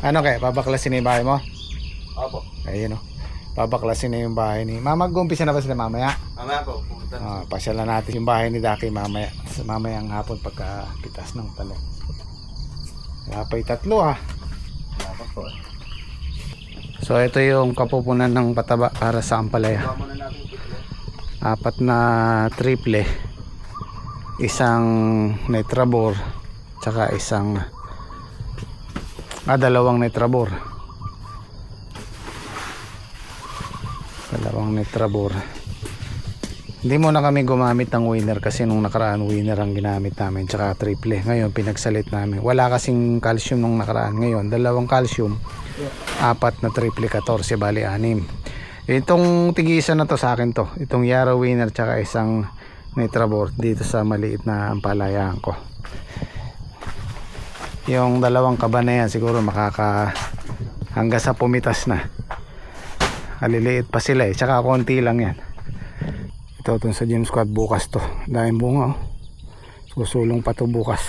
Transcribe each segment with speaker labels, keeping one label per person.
Speaker 1: Ano kaya, babaklasin na yung bahay mo?
Speaker 2: Opo.
Speaker 1: Ayun o. Babaklasin na yung bahay ni... Mag-umpisa na ba sila mamaya?
Speaker 2: Mamaya po, pupunta na.
Speaker 1: Pasyalan natin yung bahay ni Daki mamaya. Mamayang hapon pagkapitas ng talong. Wala pa yung tatlo
Speaker 2: Wala pa po.
Speaker 1: So ito yung kapupunan ng pataba para sa ampalaya.
Speaker 2: Gawa muna natin ito.
Speaker 1: 4 na triple, isang nitrabor, tsaka dalawang nitrabor. Hindi muna kami gumamit ng winner kasi nung nakaraan winner ang ginamit namin tsaka triple. Ngayon pinagsalit namin. Wala kasing calcium nung nakaraan. Ngayon dalawang calcium, 4 na triple, 14 bali 6. Itong tigisa na to sa akin to. Itong Yarrow winner tsaka isang nitrabor dito sa maliit na ampalayaan ko. Yung dalawang kaba na yan siguro hanggang sa pumitas na. Aliliit pa sila tsaka konti lang yan. Ito sa Gem Squad bukas to. Dahil bunga susulong pa to bukas.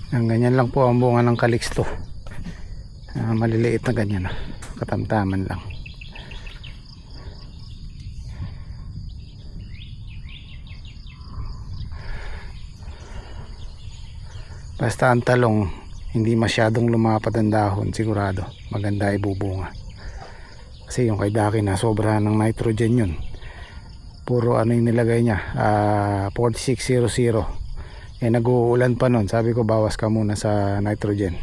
Speaker 1: Ang ganyan lang po ang bunga ng Calixto. Maliliit na ganyan katamtaman lang. Basta ang talong hindi masyadong lumapad ang dahon, sigurado maganda ibubunga. Kasi yung kay Daki na sobra ng nitrogen yun. Puro ano yung nilagay niya, 4600. Nag-uulan pa nun. Sabi ko bawas ka muna sa nitrogen.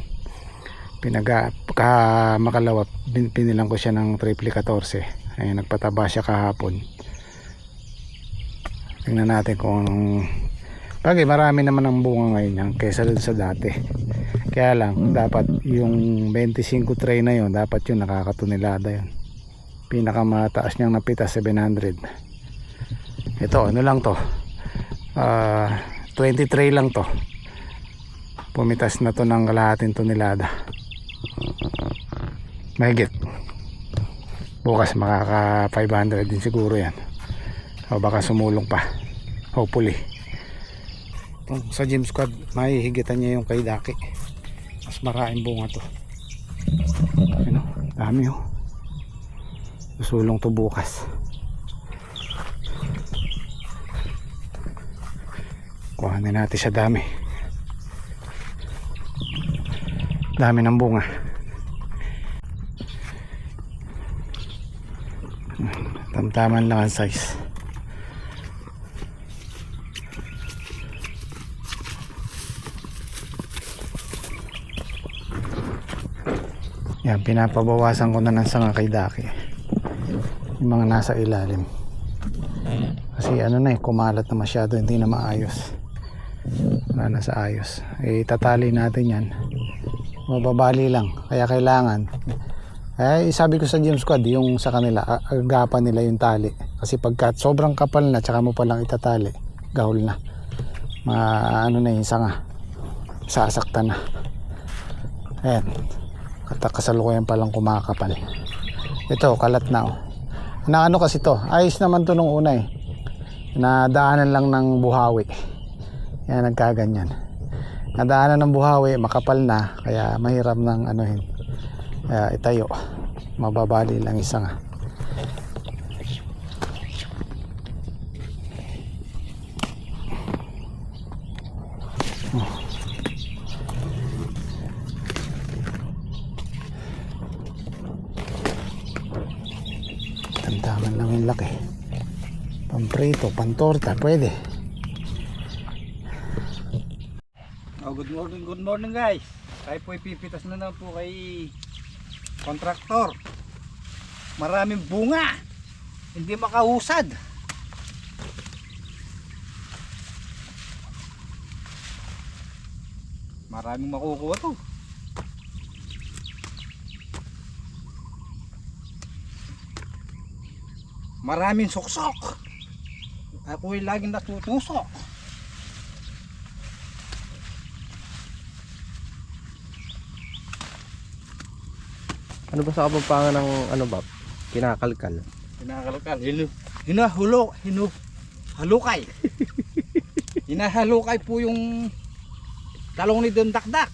Speaker 1: Makalawat pinilang ko siya ng triple 14. Nagpataba siya kahapon. Tingnan natin kung marami naman ang bunga ngayon yan kaysa dun sa dati. Kaya lang dapat yung 25 tray na yun, dapat yung nakakatunilada yun. Pinakamataas niyang napita 700. Ito ano lang to, 20 tray lang to. Pumitas na to ng kalahating tonelada. Mahigit. Bukas makaka 500 din siguro yan. O baka sumulong pa. Hopefully. Sa Gem Squad, mahihigitan niya yung kay Daki. Mas maraming bunga to. Ano? Dami susulong to bukas. Kuhanin natin sa dami ng bunga. Tamtaman lang ang size. Yan, pinapabawasan ko na ng sanga kay Daki yung mga nasa ilalim kasi kumalat na masyado, hindi na maayos. Wala na sa ayos. Tatali natin yan, mababali lang, kaya kailangan sabi ko sa Gem Squad yung sa kanila agapan nila yung tali kasi pagka sobrang kapal na tsaka mo palang itatali, gahol na na yung sanga, sasaktan na. Ayan, kasalukuyan palang kumakapal. Ito kalat na kasi to ayos naman to nung una nadaanan lang ng buhawi. Yan nagkaganyan, nadaanan ng buhawi, makapal na kaya mahirap ng itayo, mababali lang isa nga. Tandaman lang yung laki, pamprito, pantorta, pwede.
Speaker 2: Good morning guys. Tayo po ipipitas na po kay kontraktor. Maraming bunga, hindi makahusad. Maraming makukuha to. Maraming suksok. Ako'y laging natutusok.
Speaker 3: Ano ba sa kapampangan ng kinakalkal?
Speaker 2: Hinakalkal, halukay. Hinahalukay po yung talong ni Don Dakdak.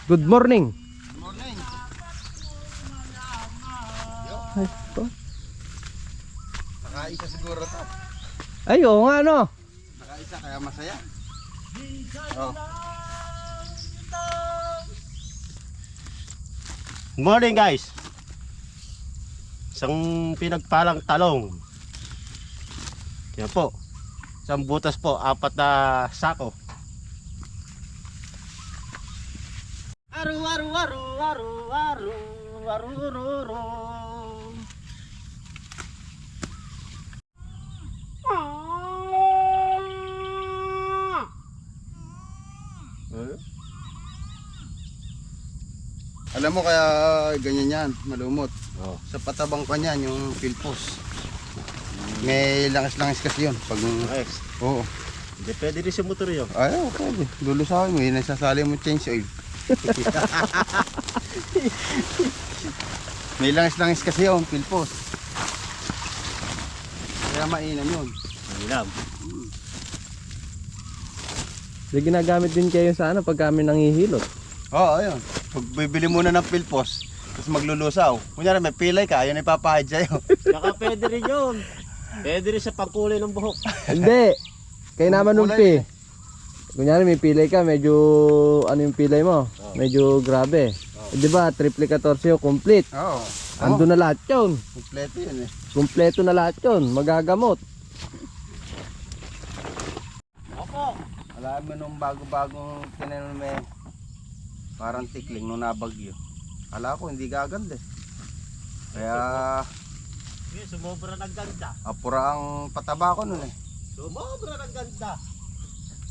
Speaker 3: Good morning.
Speaker 2: Morning.
Speaker 3: Ay, ito.
Speaker 2: Nakaisa siguro to.
Speaker 3: Ay, oo nga no.
Speaker 2: Nakaisa kaya masaya. Oh.
Speaker 4: Good morning guys. Isang pinagpalang talong. Yan po. Isang butas po, 4 na sako. Aru aru aru aru aru aru aru aru.
Speaker 2: Alam mo kaya ganyan yan, malumot.
Speaker 4: Oh.
Speaker 2: Sa patabang pa niyan, yung pilpos. May langis-langis kasi yun. Pag,
Speaker 4: Nice.
Speaker 2: oo.
Speaker 4: Hindi pwede rin sa motor yun.
Speaker 2: Ayaw, pwede. Lulusawin mo, yun ang sasali mo change oil. May langis-langis kasi yun, pilpos. Kaya mainam yun.
Speaker 4: Alam.
Speaker 3: Di ginagamit din kayo sa ano pag kami nangihilot.
Speaker 2: Oo, ayun. Pag bibili muna ng pilpos, tapos maglulusaw. Kunyari may pilay ka, ayun ipapahid sa'yo.
Speaker 4: Saka pwede rin yun. Pwede rin sa pangkulay ng buhok.
Speaker 3: Hindi. Kayo naman numpi. Kunyari may pilay ka, medyo ano yung pilay mo? Medyo grabe. Eh, di ba, triple 14 complete.
Speaker 2: Oo.
Speaker 3: Ando na lahat yun.
Speaker 2: Kompleto yun eh.
Speaker 3: Kompleto na lahat yun. Magagamot.
Speaker 4: Opo.
Speaker 2: Alam mo nung bago-bagong tinanom may parang tikling nung nabagyo. Kala ko hindi gaganda eh. Kaya
Speaker 4: Yes, sumobra ng ganda.
Speaker 2: apura ang pataba ko nun eh.
Speaker 4: Sumobra ng ganda.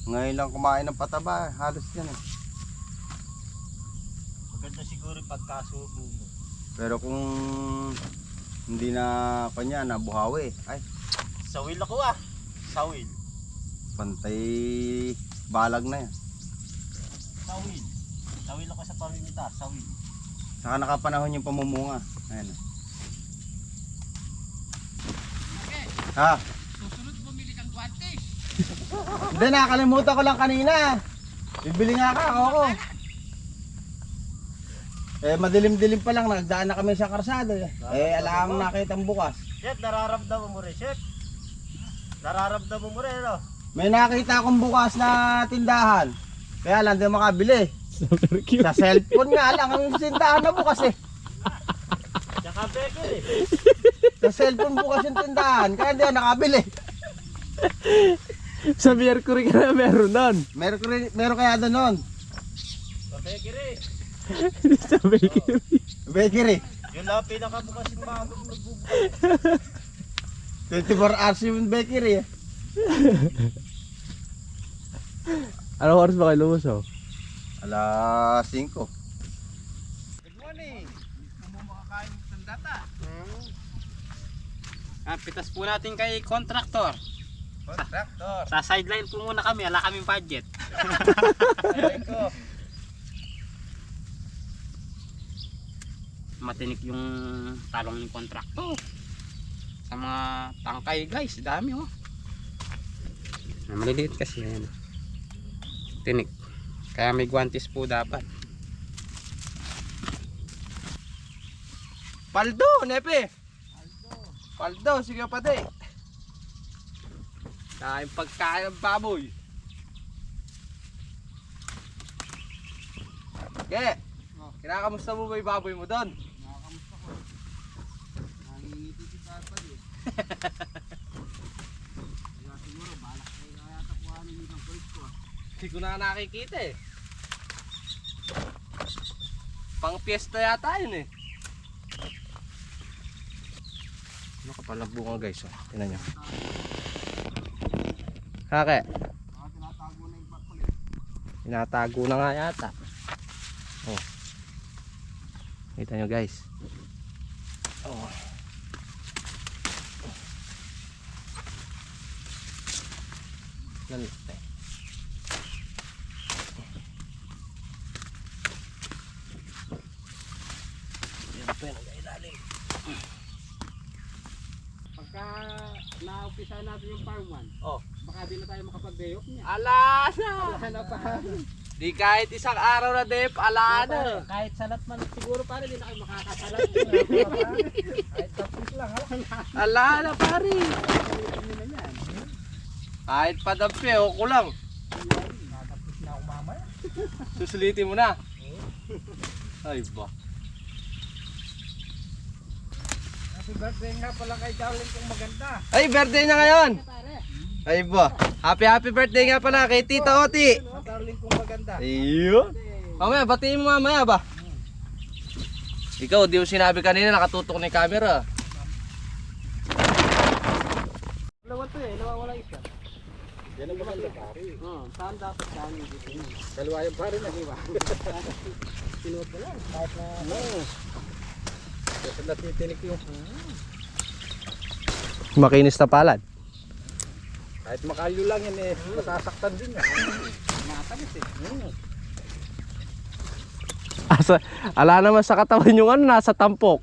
Speaker 2: Ngayon lang kumain ng pataba eh. Halos yan eh.
Speaker 4: Maganda siguro yung pagkasubo mo.
Speaker 2: Pero kung hindi na kanya nabuhawi ay
Speaker 4: Sawil ako Sawil.
Speaker 2: pantay balag na yan.
Speaker 4: Sawil. Sawil ako sa pamimitar. Sawil.
Speaker 2: Saka nakapanahon yung pamumunga. Ayan. Ha?
Speaker 5: Susunod bumili kang guantes.
Speaker 2: Hindi, nakalimutan ko lang kanina. Bibili nga ako. Eh, madilim-dilim pa lang. Nagdaan na kami sa karsada. Eh, alam nakitang bukas.
Speaker 4: Chef, nararamdaman mo rin, Chef. Nararamdaman mo rin, no?
Speaker 2: May nakita akong bukas na tindahan. Kaya lang, di makabili.
Speaker 3: Super cute.
Speaker 2: Sa cellphone nga lang ang tindahan na bukas eh.
Speaker 4: Tsaka beker eh.
Speaker 2: Sa cellphone bukas yung tindahan. Kaya hindi ako nakabili.
Speaker 3: Sa Mercury ka na meron nun.
Speaker 2: Meron kaya doon nun.
Speaker 4: Sa beker eh.
Speaker 3: Sa Mercury.
Speaker 2: Bakery.
Speaker 4: Yun lang pinakabukas yung bago nagbubukas.
Speaker 2: 24 hours yung bakery eh.
Speaker 3: Anong oras ba kayo lumusaw?
Speaker 2: Alas 5.
Speaker 5: Good morning. Hindi mo makakain ng sandata. Pitas po natin kay contractor.
Speaker 2: Contractor.
Speaker 5: Sa sideline po muna kami, wala kaming budget. Matinik yung talong ng contractor. Sa mga tangkay guys, dami oh. Maliliit kasi yan. Tinik. Kaya may guantes po dapat.
Speaker 3: Paldo, nepe! Paldo, sige pati! Kain pagkain ng baboy. Okay. Kinakamusta mo ba yung baboy mo doon?
Speaker 2: Nakakamusta ko. Nangingiti si Papa eh. Kaya siguro balak kayo kaya takuhanin nyo ng kulit ko.
Speaker 3: Hindi ko na nakikita eh. Pang piyesta yata yun eh. Ano ka pala bunga guys oh. Tingnan nyo. Kake.
Speaker 2: Baka tinatago na yung kulit.
Speaker 3: Tinatago na nga yata. Oh. Kita nyo guys. Oh. Lalaki. Yan pa yun ang ilalim.
Speaker 5: Pagka Na-umpisa natin yung farm 1.
Speaker 3: Oh.
Speaker 5: Baka di na tayo makapag-day off niya.
Speaker 3: Ala na!
Speaker 5: Wala na pa.
Speaker 3: Di kahit isang araw na dep, ala na!
Speaker 5: Kahit salat man siguro pare, di na kayo makakasalat.
Speaker 2: Kahit tapos lang,
Speaker 3: Ala na pare! Kahit padampi, ako lang.
Speaker 2: Natapos na ako mamaya.
Speaker 3: Susulitin mo na. Ay ba?
Speaker 2: Happy birthday nga pala kay Darling kong maganda.
Speaker 3: Ay, birthday na ngayon! Ay ba? Happy birthday nga pala kay Tita Oti!
Speaker 2: Darling kong maganda.
Speaker 3: Iyo. Mamaya, batiin mo mamaya ba? Ikaw, di mo sinabi kanina, nakatutok na yung camera.
Speaker 5: Dalawa to eh, nawawala isa. Yan ang maganda pare. Saan dapat saan yung dito?
Speaker 2: Dalawa yung pare na, di ba?
Speaker 5: Sinuot ko lang. Kahit na...
Speaker 2: Kasi natitinik yung...
Speaker 3: Makinis na palad.
Speaker 2: Kahit makalyo lang yan eh, masasaktan din yan.
Speaker 5: Nakatamis eh.
Speaker 3: Ala naman sa katawan yung ano, nasa tampok.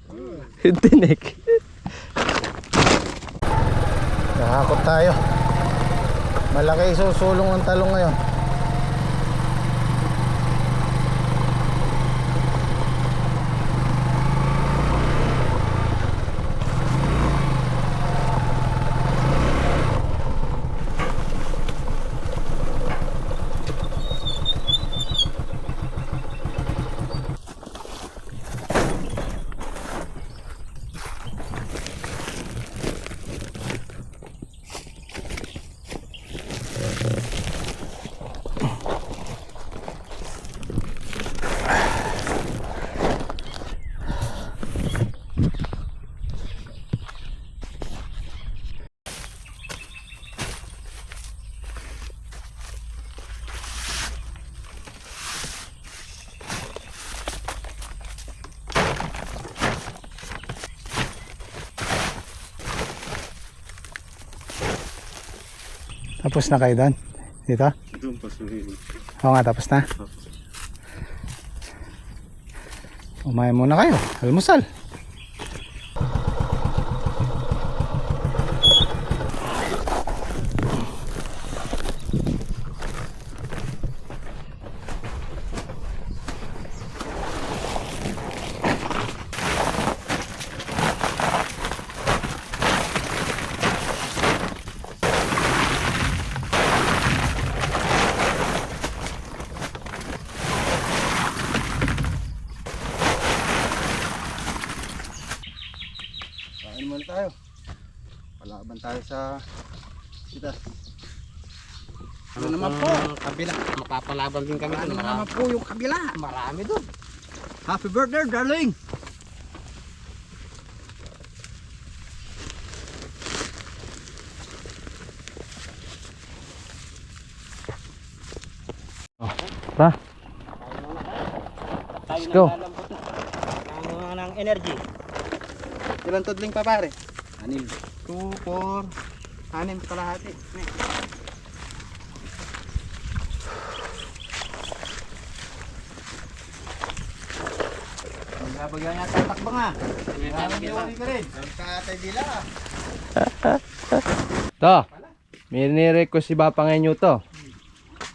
Speaker 3: Yung tinik.
Speaker 1: Nakakot tayo. Malaki susulong ng talong ngayon. Tapos na kayo doon? Dito?
Speaker 4: Doon pa
Speaker 1: Oo nga, tapos na. Umayan muna kayo. Almusal.
Speaker 2: Kain muna tayo. Palaban tayo sa kita.
Speaker 5: Ano naman po? Kabila. Mapapalaban din kami
Speaker 2: Ano
Speaker 5: doon.
Speaker 2: naman po yung kabila?
Speaker 5: Marami doon.
Speaker 2: Happy birthday, darling!
Speaker 3: Tara.
Speaker 5: Tayo
Speaker 3: go.
Speaker 5: na lalambot na. Kailangan ng energy.
Speaker 2: Ilan tudling pa pare? 6. 2, 4, 6 kalahati. Magkabagyan niya tatakbang ah. Maraming iwali ka rin. Katay dila ah.
Speaker 3: To. May nirequest si Bapa ngayon to.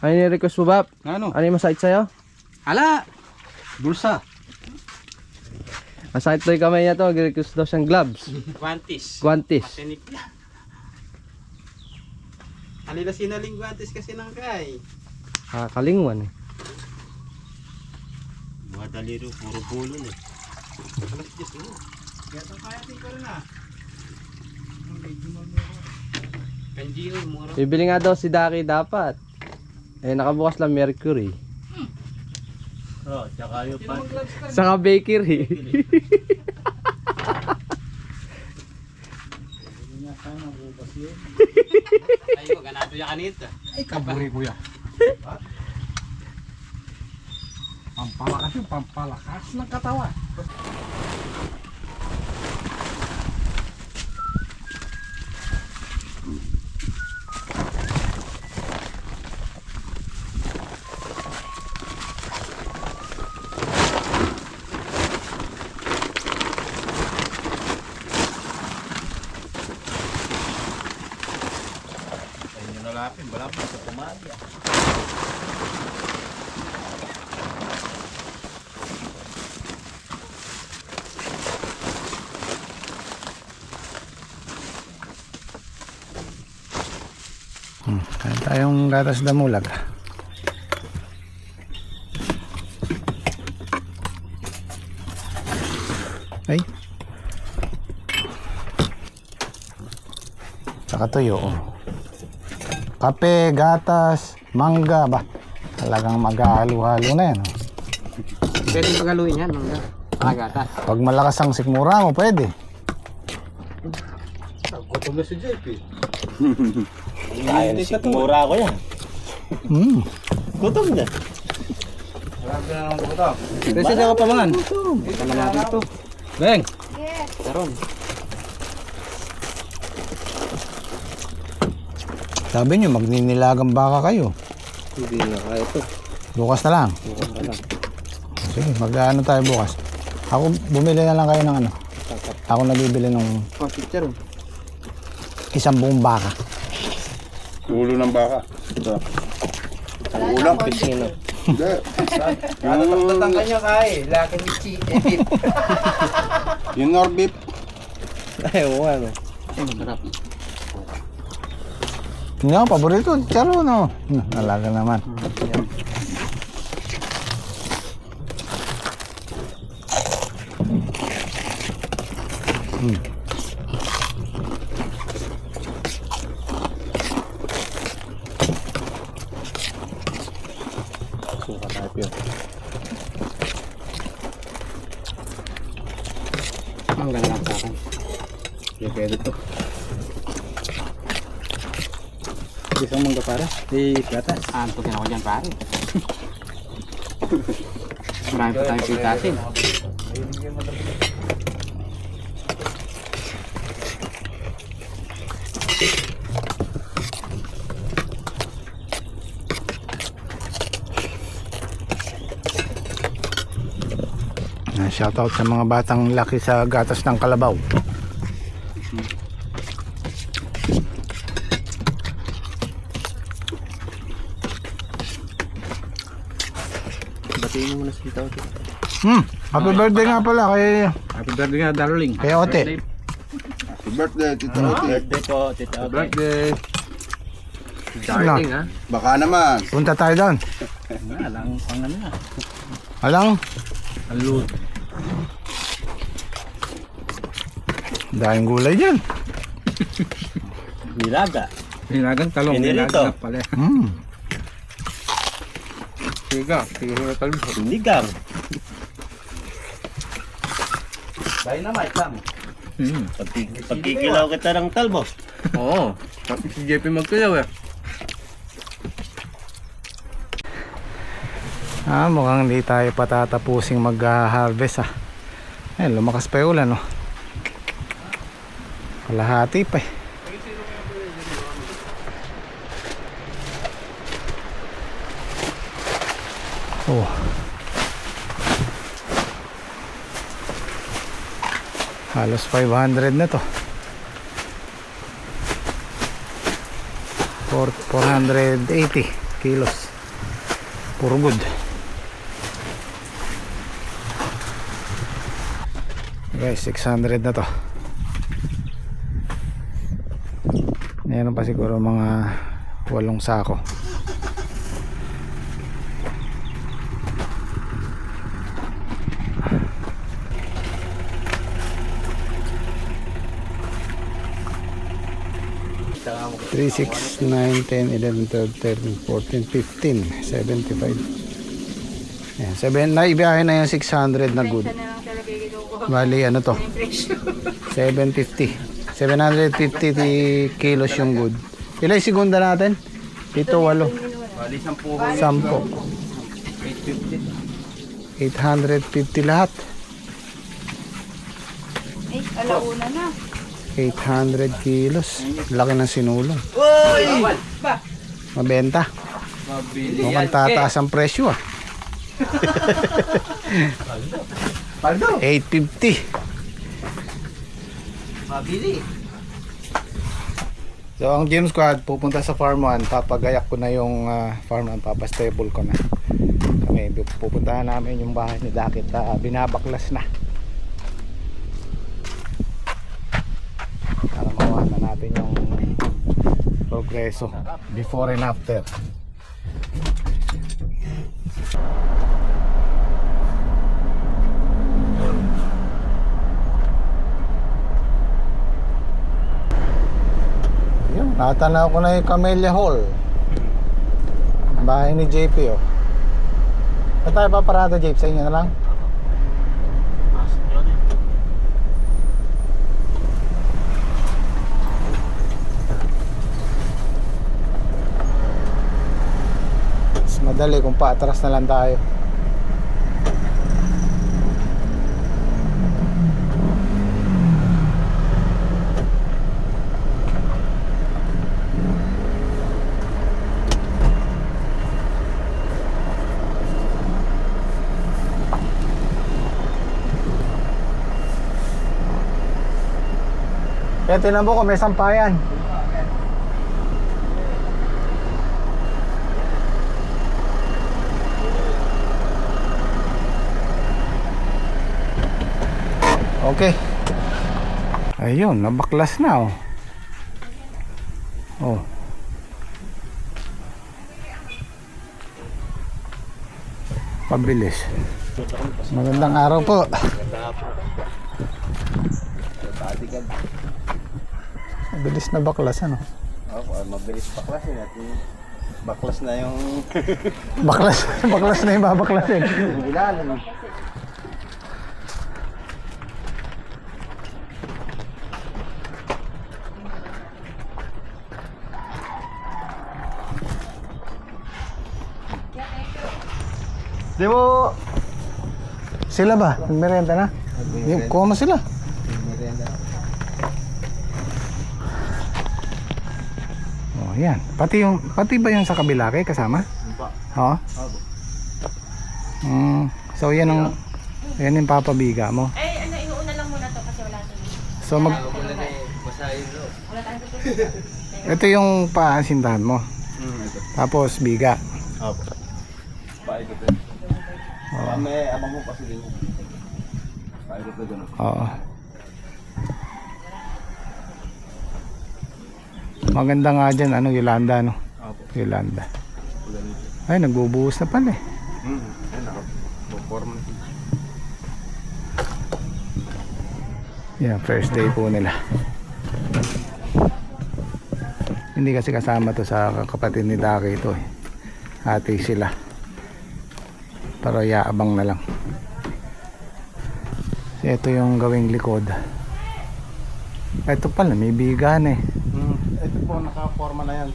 Speaker 3: Ano nirequest mo, Bap?
Speaker 2: Ano?
Speaker 3: Ano yung masakit sa'yo?
Speaker 2: Hala! Bulsa.
Speaker 3: Masakit daw yung kamay niya to. Request daw siyang gloves.
Speaker 5: Guantis.
Speaker 3: Guantis.
Speaker 5: Matinik na. Alila sinaling guantis kasi ng kay.
Speaker 3: Kalingwan eh.
Speaker 4: Mga daliro, puro bulon eh.
Speaker 5: Alas 10 mo.
Speaker 2: Kaya ito kaya ko rin ah.
Speaker 5: Kanjiro, mura.
Speaker 3: Bibili nga daw si Daki dapat. Eh nakabukas lang Mercury.
Speaker 4: Oh, tsaka yung pan.
Speaker 3: Saka bakery.
Speaker 5: Ay, ganado yung kanita.
Speaker 2: Ay, kaburi kuya. Pampalakas yung pampalakas ng katawan.
Speaker 4: Hanapin, wala pa sa pumali.
Speaker 1: Kaya tayong gatas damulag. Ay. Saka tuyo. Oh. Kape, gatas, mangga ba? Talagang mag-ahalo-halo na yan. Oh.
Speaker 5: Pwede pagaluin yan, mga pagatas.
Speaker 1: Pag malakas ang sikmura mo, pwede.
Speaker 4: Gutom na si JP. Kaya sigmura ko yan.
Speaker 1: Mm.
Speaker 4: Gutom na.
Speaker 2: Marami na naman ito.
Speaker 5: Kasi na ka pa man. Tama natin ito.
Speaker 2: Beng!
Speaker 5: Karon.
Speaker 1: Sabi nyo, magninilagang baka kayo.
Speaker 3: Hindi na kaya ito.
Speaker 1: Bukas na lang.
Speaker 3: Bukas na lang.
Speaker 1: Sige, mag-ano tayo bukas. Ako, bumili na lang kayo ng ano. Ako nabibili ng
Speaker 5: Oh, picture.
Speaker 1: isang buong baka.
Speaker 6: Ulo ng baka. Ito. Ang ulam.
Speaker 3: Sino?
Speaker 6: Hindi.
Speaker 2: Ano pagdatang kanya kay? Laki ni Chi.
Speaker 6: Yung nor beef.
Speaker 3: Ay, oo ano.
Speaker 5: Masarap.
Speaker 1: Hindi ako, paborito. Charo, no? Alaga naman.
Speaker 3: Suka type yun.
Speaker 5: Ang ganda sa akin.
Speaker 2: Hindi pwede to. Isang mangga para. Di gatas.
Speaker 5: Antukin ako dyan, pare. Marami pa tayong pitasin.
Speaker 1: Shoutout sa mga batang laki sa gatas ng kalabaw.
Speaker 3: Batiin mo muna si Tao.
Speaker 1: Happy birthday nga pala kay
Speaker 2: Happy birthday nga, darling.
Speaker 1: Kay Ote.
Speaker 6: Happy birthday, Tita Oti.
Speaker 4: Birthday po, Tita Ote.
Speaker 2: Birthday.
Speaker 3: Darling ha.
Speaker 6: Baka naman.
Speaker 1: Punta tayo doon.
Speaker 2: Alang pangalan na.
Speaker 1: Alang,
Speaker 2: Alud.
Speaker 1: dahing gulay dyan.
Speaker 4: Nilaga.
Speaker 2: Hinagang talong.
Speaker 4: Pinirito.
Speaker 2: Hinagang na pala.
Speaker 3: Siga. Siga na talong.
Speaker 4: Sinigang.
Speaker 2: Dynamite lang.
Speaker 4: Pagkikilaw kita ng talbo.
Speaker 3: Oo. Pati si JP magkilaw eh.
Speaker 1: Mukhang hindi tayo patatapusing mag-harvest lumakas pa yung ulan, no? Kalahati pa eh. Oh. Halos 500 na to. 480 kilos. Puro good. Guys, 600 na to. Meron pa siguro mga 8 sako. Three, 6, 9, 10, 11, 12, 13, 14, 15, 75. Ayan, 7 na ibiyahe na yung 600 na good. Bali ano to? 750. 750 kilos yung good. Ilan yung segunda natin? 7, 8.
Speaker 2: Bali, 10.
Speaker 1: 10. 850 lahat.
Speaker 7: Alauna na.
Speaker 1: 800 kilos. Laki ng sinulong. Mabenta. Mukhang tataas ang presyo
Speaker 2: Paldo.
Speaker 1: 850.
Speaker 2: Mabili.
Speaker 1: So ang gym squad pupunta sa farm 1, papagayak ko na yung farm 1, papastable ko na. Kami pupuntahan namin yung bahay ni Dakit, binabaklas na. Para makuha na natin yung progreso before and after. Yun, natanaw ko na yung Camellia Hall. Bahay ni JP oh. Saan tayo paparada, JP? Sa inyo na lang? Mas madali kung paatras na lang tayo. Kaya tinan mo ko may sampayan. Okay. Ayun, nabaklas na oh. Oh. Pabilis. Magandang araw po. Mabilis na baklas ano?
Speaker 4: Mabilis baklasin at baklas na yung
Speaker 1: baklas na yung babaklasin.
Speaker 4: ilalim.
Speaker 1: Di mo sila ba? Nagmerenda na? Yung kuha mo sila. Oh, yan. Pati ba yung sa kabila kay kasama? Oo. So yan yung papabiga mo.
Speaker 7: Ay, ano, inuuna lang muna to kasi wala sila.
Speaker 1: So ito yung paasintahan mo. Tapos biga.
Speaker 4: Opo. Paikot din. May abang mo kasi din. Paikot na gano'n.
Speaker 1: Oo. Maganda nga dyan, ano, Yolanda, no?
Speaker 4: Opo.
Speaker 1: Yolanda. Ay, nagbubuhos na pala eh.
Speaker 4: Ayun ako. Performance.
Speaker 1: Yeah, first day po nila. Hindi kasi kasama to sa kapatid ni Daki ito eh. Hati sila. Pero yaabang na lang. Ito yung gawing likod. Ito pala, may bigan eh.
Speaker 4: Ito po, naka-forma na yan.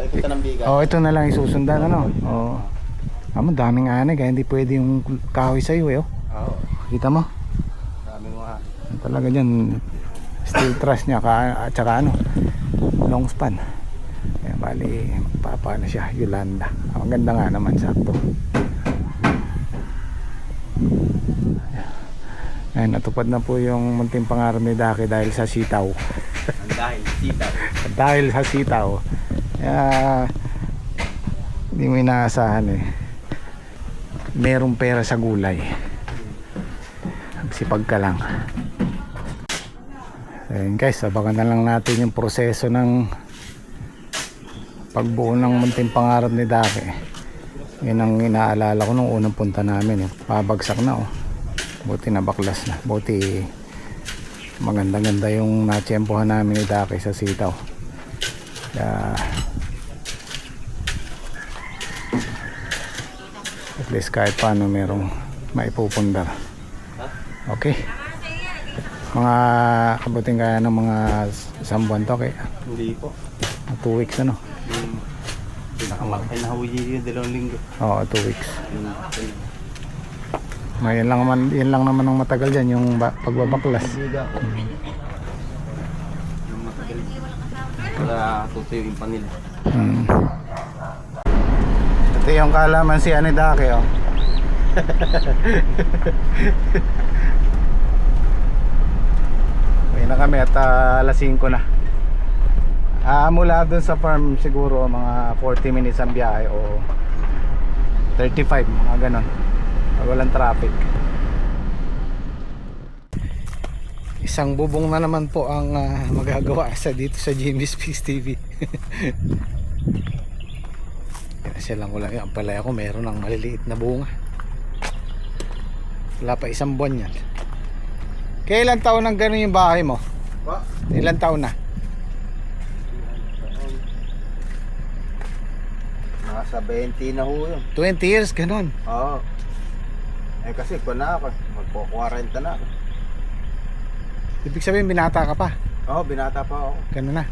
Speaker 4: Paikot ng biga.
Speaker 1: Oh, ito na lang isusundan ano. Oh. Amo daming ani kaya hindi pwede yung kahoy sa iyo eh. Oh.
Speaker 4: Oo.
Speaker 1: Kita mo?
Speaker 4: Daming mga.
Speaker 1: Talaga diyan steel truss niya at saka ano, long span. Kaya bali papa na siya, Yolanda. Ang ganda nga naman sakto. Ayun, natupad na po yung munting pangarap ni Daki dahil sa sitaw.
Speaker 4: Dahil sitaw.
Speaker 1: Dahil sa sitaw. Kaya hindi mo inaasahan eh. Merong pera sa gulay. Magsipag ka lang. Ayun guys, abangan na lang natin yung proseso ng pagbuo ng munting pangarap ni Daki. Yun ang inaalala ko nung unang punta namin eh. Pabagsak na oh. Buti nabaklas na. Buti maganda-ganda yung natsyempohan namin ni Daki sa sitaw. Kaya at least kahit paano merong maipupundar. Okay. Mga kabuting kaya ng mga isang buwan to kaya
Speaker 4: Hindi po.
Speaker 1: 2 weeks ano.
Speaker 4: Nakamakay na huwi yung 2 linggo.
Speaker 1: Oo, 2 weeks. Yan lang naman ang matagal dyan, yung pagbabaklas.
Speaker 4: Biga po. Yung matagal. Para tutuyo yung panila.
Speaker 1: Ito yung kalamansi ni Daki oh. Uwi na kami at alas 5 na. Mula dun sa farm siguro mga 40 minutes ang biyahe o 35, mga ganon. Pag walang traffic. Isang bubong na naman po ang magagawa sa dito sa Jimmy's Peaks TV. Kasi lang wala yan pala ako, meron ng maliliit na bunga. Wala pa isang buwan yan. Kailan taon nang gano'n yung bahay mo?
Speaker 6: Pa?
Speaker 1: Ilan taon na?
Speaker 6: Nasa 20 na ho yun.
Speaker 1: 20 years, gano'n.
Speaker 6: Oo. Eh kasi kung na ako, magpo-40 na ako.
Speaker 1: Ibig sabihin binata ka pa.
Speaker 6: Oo, binata pa ako.
Speaker 1: Gano'n na.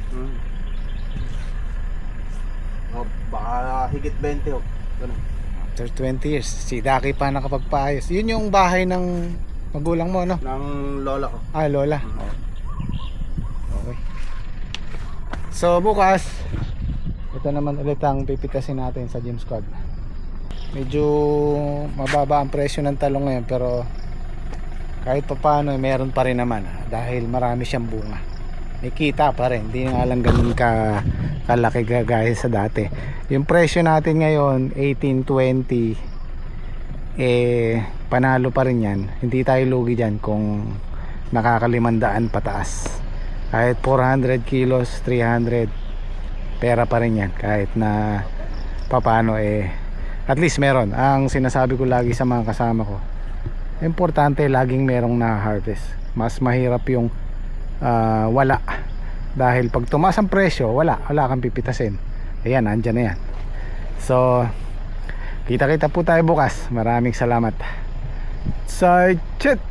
Speaker 6: Oh, baka higit 20 ho. Ganun.
Speaker 1: After 20 years, si Daki pa nakapagpaayos. Yun yung bahay ng magulang mo, no?
Speaker 6: Ng lola ko.
Speaker 1: Ah, lola. Okay. So bukas, ito naman ulit ang pipitasin natin sa Gym Squad. Medyo mababa ang presyo ng talong ngayon, pero kahit pa paano meron pa rin naman, dahil marami siyang bunga. May kita pa rin, hindi nga lang ganun kalaki gaya sa dati. Yung presyo natin ngayon 18-20, panalo pa rin yan. Hindi tayo lugi dyan kung nakakalimandaan pataas. Kahit 400 kilos, 300, pera pa rin yan. Kahit na papano at least meron. Ang sinasabi ko lagi sa mga kasama ko, importante laging merong na-harvest. Mas mahirap yung wala. Dahil pag tumaas ang presyo, wala kang pipitasin. Ayan, andyan na yan. So kita-kita po tayo bukas. Maraming salamat. Sarchet!